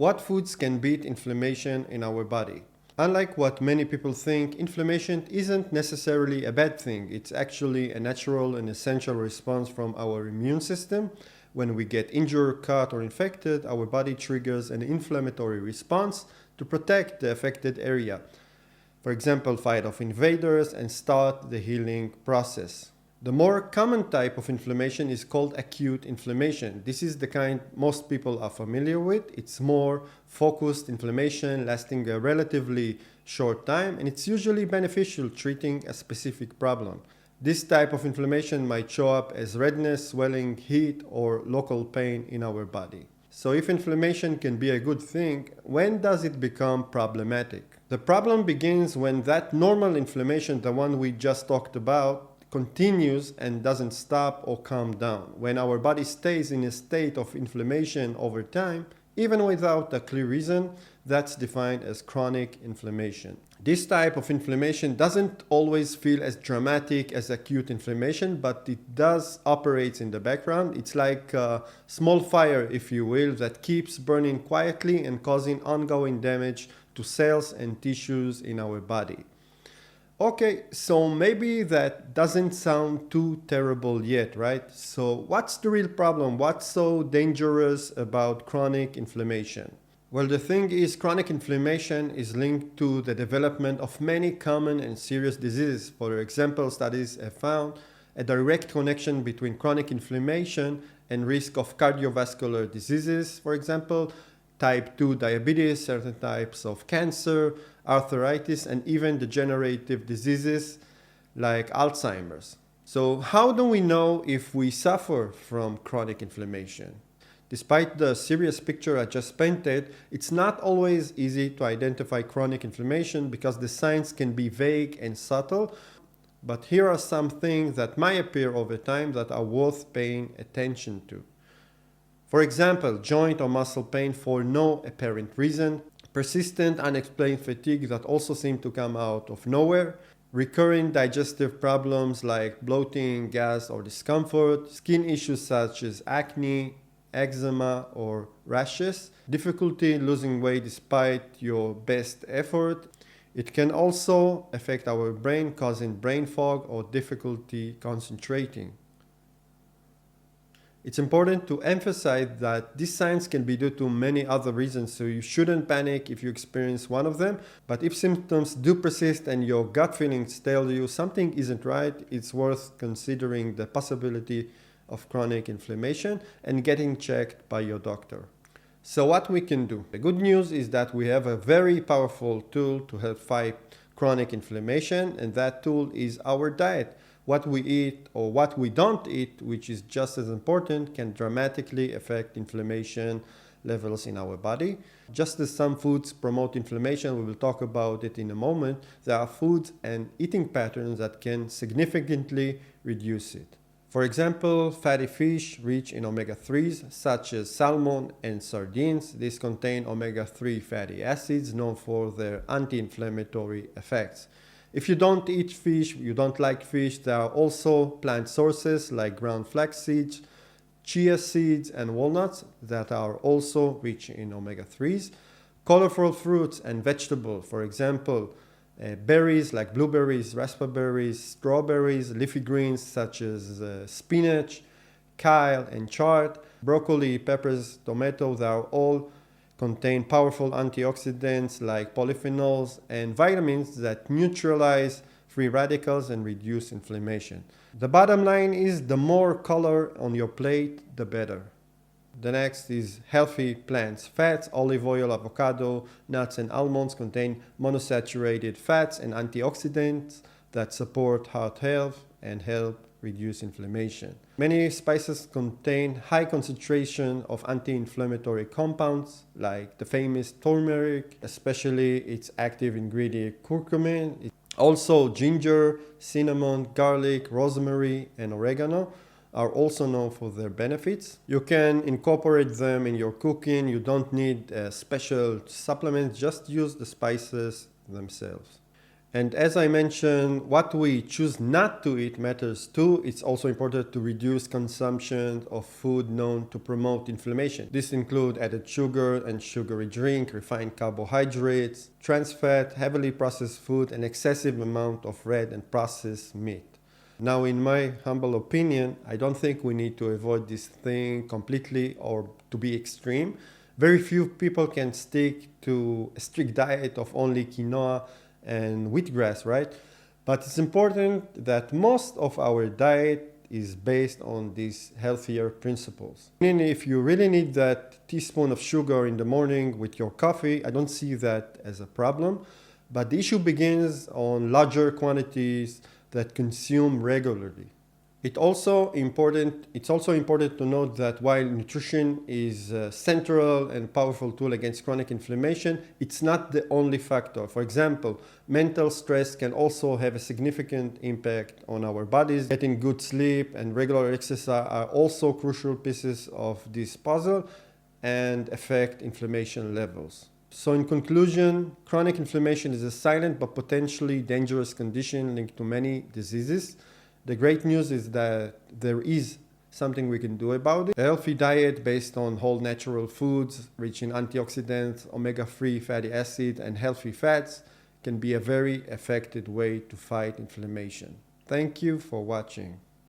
What foods can beat inflammation in our body? Unlike what many people think, inflammation isn't necessarily a bad thing. It's actually a natural and essential response from our immune system. When we get injured, cut, or infected, our body triggers an inflammatory response to protect the affected area. For example, fight off invaders and start the healing process. The more common type of inflammation is called acute inflammation. This is the kind most people are familiar with. It's more focused inflammation lasting a relatively short time, and it's usually beneficial treating a specific problem. This type of inflammation might show up as redness, swelling, heat, or local pain in our body. So if inflammation can be a good thing, when does it become problematic? The problem begins when that normal inflammation, the one we just talked about, continues and doesn't stop or calm down. When our body stays in a state of inflammation over time, even without a clear reason, that's defined as chronic inflammation. This type of inflammation doesn't always feel as dramatic as acute inflammation, but it does operate in the background. It's like a small fire, if you will, that keeps burning quietly and causing ongoing damage to cells and tissues in our body. Okay, so maybe that doesn't sound too terrible yet, right? So what's the real problem? What's so dangerous about chronic inflammation? Well, the thing is, chronic inflammation is linked to the development of many common and serious diseases. For example, studies have found a direct connection between chronic inflammation and risk of cardiovascular diseases, for example, type 2 diabetes, certain types of cancer, arthritis, and even degenerative diseases like Alzheimer's. So how do we know if we suffer from chronic inflammation? Despite the serious picture I just painted, it's not always easy to identify chronic inflammation because the signs can be vague and subtle. But here are some things that might appear over time that are worth paying attention to. For example, joint or muscle pain for no apparent reason, persistent unexplained fatigue that also seem to come out of nowhere, recurring digestive problems like bloating, gas, or discomfort, skin issues such as acne, eczema, or rashes, difficulty losing weight despite your best effort. It can also affect our brain, causing brain fog or difficulty concentrating. It's important to emphasize that these signs can be due to many other reasons, so you shouldn't panic if you experience one of them. But if symptoms do persist and your gut feelings tell you something isn't right, it's worth considering the possibility of chronic inflammation and getting checked by your doctor. So what we can do? The good news is that we have a very powerful tool to help fight chronic inflammation, and that tool is our diet. What we eat or what we don't eat, which is just as important, can dramatically affect inflammation levels in our body. Just as some foods promote inflammation, we will talk about it in a moment, there are foods and eating patterns that can significantly reduce it. For example, fatty fish rich in omega-3s such as salmon and sardines. These contain omega-3 fatty acids known for their anti-inflammatory effects. If you don't eat fish, you don't like fish, there are also plant sources like ground flax seeds, chia seeds, and walnuts that are also rich in omega-3s. Colorful fruits and vegetables, for example, berries like blueberries, raspberries, strawberries, leafy greens such as spinach, kale, and chard, broccoli, peppers, tomatoes, they are all contain powerful antioxidants like polyphenols and vitamins that neutralize free radicals and reduce inflammation. The bottom line is the more color on your plate, the better. The next is healthy plants. Fats, olive oil, avocado, nuts, and almonds contain monosaturated fats and antioxidants that support heart health and help reduce inflammation. Many spices contain high concentration of anti-inflammatory compounds like the famous turmeric, especially its active ingredient curcumin. Also ginger, cinnamon, garlic, rosemary, and oregano are also known for their benefits. You can incorporate them in your cooking. You don't need special supplements, just use the spices themselves. And as I mentioned, what we choose not to eat matters too. It's also important to reduce consumption of food known to promote inflammation. This includes added sugar and sugary drink, refined carbohydrates, trans fat, heavily processed food, and excessive amount of red and processed meat. Now, in my humble opinion, I don't think we need to avoid this thing completely or to be extreme. Very few people can stick to a strict diet of only quinoa and wheatgrass, right? But it's important that most of our diet is based on these healthier principles. And if you really need that teaspoon of sugar in the morning with your coffee, I don't see that as a problem. But the issue begins on larger quantities that consume regularly. It's also important to note that while nutrition is a central and powerful tool against chronic inflammation, it's not the only factor. For example, mental stress can also have a significant impact on our bodies. Getting good sleep and regular exercise are also crucial pieces of this puzzle and affect inflammation levels. So in conclusion, chronic inflammation is a silent but potentially dangerous condition linked to many diseases. The great news is that there is something we can do about it. A healthy diet based on whole natural foods, rich in antioxidants, omega-3 fatty acids, and healthy fats can be a very effective way to fight inflammation. Thank you for watching.